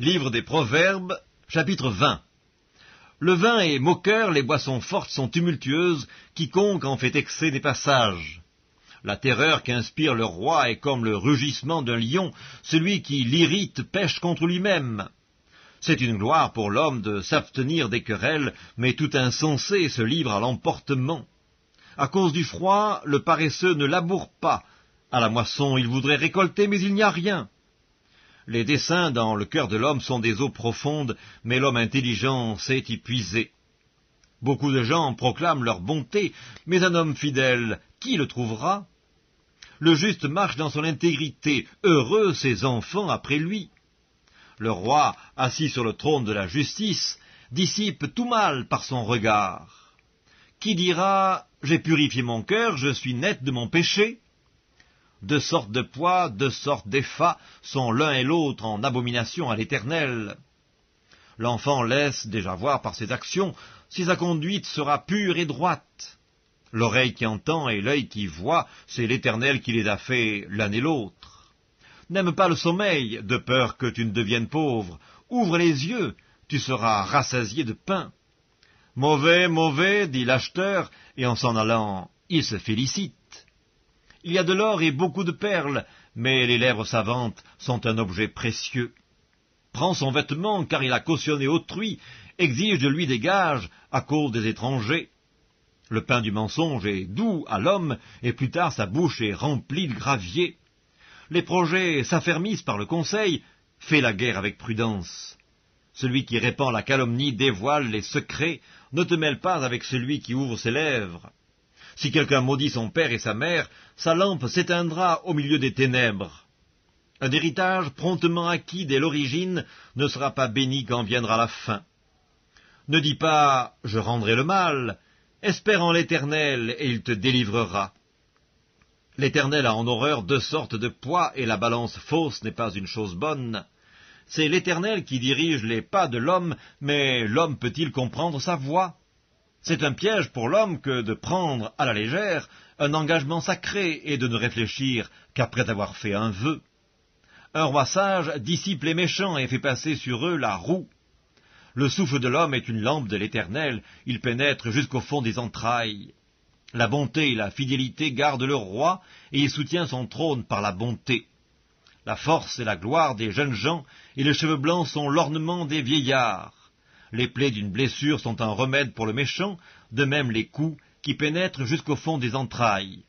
Livre des Proverbes, chapitre 20. Le vin est moqueur, les boissons fortes sont tumultueuses, quiconque en fait excès n'est pas sage. La terreur qu'inspire le roi est comme le rugissement d'un lion, celui qui l'irrite pêche contre lui-même. C'est une gloire pour l'homme de s'abstenir des querelles, mais tout insensé se livre à l'emportement. À cause du froid, le paresseux ne laboure pas. À la moisson, il voudrait récolter, mais il n'y a rien. Les desseins dans le cœur de l'homme sont des eaux profondes, mais l'homme intelligent sait y puiser. Beaucoup de gens proclament leur bonté, mais un homme fidèle, qui le trouvera? Le juste marche dans son intégrité, heureux ses enfants après lui. Le roi, assis sur le trône de la justice, dissipe tout mal par son regard. Qui dira « J'ai purifié mon cœur, je suis net de mon péché » ? Deux sortes de poids, deux sortes d'effats sont l'un et l'autre en abomination à l'Éternel. L'enfant laisse déjà voir par ses actions si sa conduite sera pure et droite. L'oreille qui entend et l'œil qui voit, c'est l'Éternel qui les a faits l'un et l'autre. N'aime pas le sommeil, de peur que tu ne deviennes pauvre. Ouvre les yeux, tu seras rassasié de pain. Mauvais, mauvais, dit l'acheteur, et en s'en allant, il se félicite. Il y a de l'or et beaucoup de perles, mais les lèvres savantes sont un objet précieux. Prends son vêtement, car il a cautionné autrui, exige de lui des gages à cause des étrangers. Le pain du mensonge est doux à l'homme, et plus tard sa bouche est remplie de gravier. Les projets s'affermissent par le conseil, fais la guerre avec prudence. Celui qui répand la calomnie dévoile les secrets, ne te mêle pas avec celui qui ouvre ses lèvres. Si quelqu'un maudit son père et sa mère, sa lampe s'éteindra au milieu des ténèbres. Un héritage promptement acquis dès l'origine ne sera pas béni quand viendra la fin. Ne dis pas « je rendrai le mal », espère en l'Éternel et il te délivrera. L'Éternel a en horreur deux sortes de poids et la balance fausse n'est pas une chose bonne. C'est l'Éternel qui dirige les pas de l'homme, mais l'homme peut-il comprendre sa voie ? C'est un piège pour l'homme que de prendre à la légère un engagement sacré et de ne réfléchir qu'après avoir fait un vœu. Un roi sage dissipe les méchants et fait passer sur eux la roue. Le souffle de l'homme est une lampe de l'Éternel, il pénètre jusqu'au fond des entrailles. La bonté et la fidélité gardent le roi, et il soutient son trône par la bonté. La force est la gloire des jeunes gens, et les cheveux blancs sont l'ornement des vieillards. Les plaies d'une blessure sont un remède pour le méchant, de même les coups qui pénètrent jusqu'au fond des entrailles.